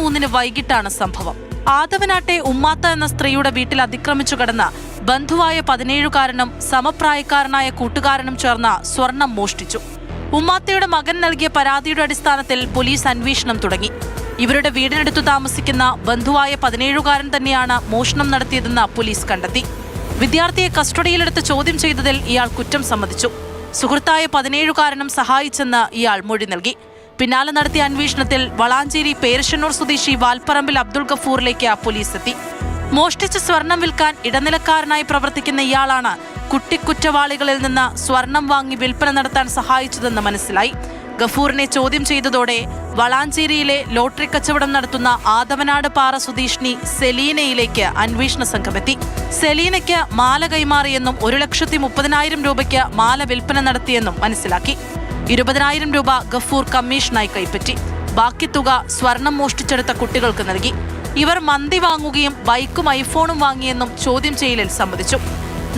23 വൈകിട്ടാണ് സംഭവം. ആദവനാട്ടെ ഉമ്മാത്ത എന്ന സ്ത്രീയുടെ വീട്ടിൽ അതിക്രമിച്ചു കടന്ന് ബന്ധുവായ 17കാരനും സമപ്രായക്കാരനായ കൂട്ടുകാരനും ചേർന്ന് സ്വർണം മോഷ്ടിച്ചു. ഉമ്മാത്തയുടെ മകൻ നൽകിയ പരാതിയുടെ അടിസ്ഥാനത്തിൽ പോലീസ് അന്വേഷണം തുടങ്ങി. ഇവരുടെ വീടിനടുത്തു താമസിക്കുന്ന ബന്ധുവായ 17കാരൻ തന്നെയാണ് മോഷണം നടത്തിയതെന്ന് പോലീസ് കണ്ടെത്തി. വിദ്യാർത്ഥിയെ കസ്റ്റഡിയിലെടുത്ത് ചോദ്യം ചെയ്തതിൽ ഇയാൾ കുറ്റം സമ്മതിച്ചു. സുഹൃത്തായ 17കാരനും സഹായിച്ചെന്ന് ഇയാൾ മൊഴി നൽകി. പിന്നാലെ നടത്തിയ അന്വേഷണത്തിൽ വളാഞ്ചേരി പേരശ്ശന്നൂർ സ്വദേശി വാൽപ്പറമ്പിൽ അബ്ദുൾ ഗഫൂറിലേക്ക് പോലീസ് എത്തി. മോഷ്ടിച്ച സ്വർണം വിൽക്കാൻ ഇടനിലക്കാരനായി പ്രവർത്തിക്കുന്ന ഇയാളാണ് കുറ്റവാളികളിൽ നിന്ന് സ്വർണം വാങ്ങി വിൽപ്പന നടത്താൻ സഹായിച്ചതെന്ന് മനസ്സിലായി. ഗഫൂറിനെ ചോദ്യം ചെയ്തതോടെ വളാഞ്ചേരിയിലെ ലോട്ടറി കച്ചവടം നടത്തുന്ന ആദവനാട് പാറ സ്വദേശിനി സെലീനയിലേക്ക് അന്വേഷണ സംഘമെത്തി. സെലീനയ്ക്ക് മാല കൈമാറിയെന്നും 1,30,000 രൂപയ്ക്ക് മാല വിൽപ്പന നടത്തിയെന്നും മനസ്സിലാക്കി. 20,000 രൂപ ഗഫൂർ കമ്മീഷനായി കൈപ്പറ്റി. ബാക്കി തുക സ്വർണം മോഷ്ടിച്ചെടുത്ത കുട്ടികൾക്ക് നൽകി. ഇവർ മന്തി വാങ്ങുകയും ബൈക്കും ഐഫോണും വാങ്ങിയെന്നും ചോദ്യം ചെയ്യലിൽ സമ്മതിച്ചു.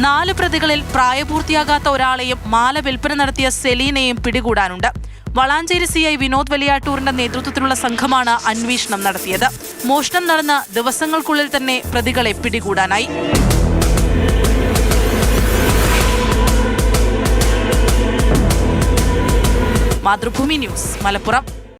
4 പ്രതികളിൽ പ്രായപൂർത്തിയാകാത്ത ഒരാളെയും മാല വിൽപ്പന നടത്തിയ സെലീനയെയും പിടികൂടാനുണ്ട്. വളാഞ്ചേരി CI വിനോദ് വലിയാട്ടൂരിന്റെ നേതൃത്വത്തിലുള്ള സംഘമാണ് അന്വേഷണം നടത്തിയത്. മോഷണം നടന്ന ദിവസങ്ങൾക്കുള്ളിൽ തന്നെ പ്രതികളെ പിടികൂടാനായി. മാതൃഭൂമി ന്യൂസ്, മലപ്പുറം.